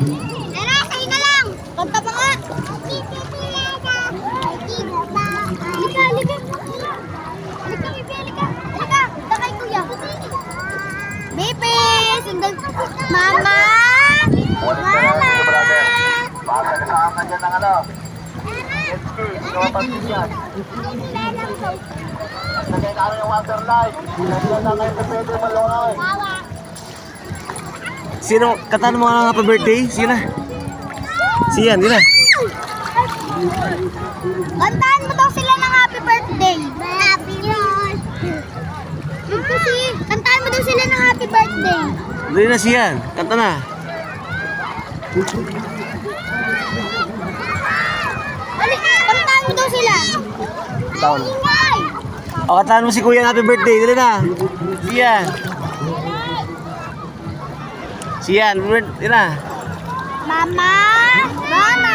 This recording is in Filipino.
Tara, kayo na lang. Kanta pa nga. Halika, halika. Halika, Bibi, halika. Halika, punta kay Kuya. Bibi, sundan. Mama! Mama! Pakasama ka dyan ng ano. Jetski, ikaw ang pagkisyan. Lagay namin yung water light. Lagyan na kayo sa pwede malungoy. Sino? Kataan mo nga ng happy birthday? Sino? Siyan, di na. Kantahan mo daw sila ng happy birthday. Happy birthday. Kasi, kantahan mo daw sila ng happy birthday. Dali na siyan. Kanta na. Kantahan mo daw sila. Taon. O, kataan mo si Kuya ng happy birthday. Dali na. Siyan. Siyan, dali na. Mama! Mama!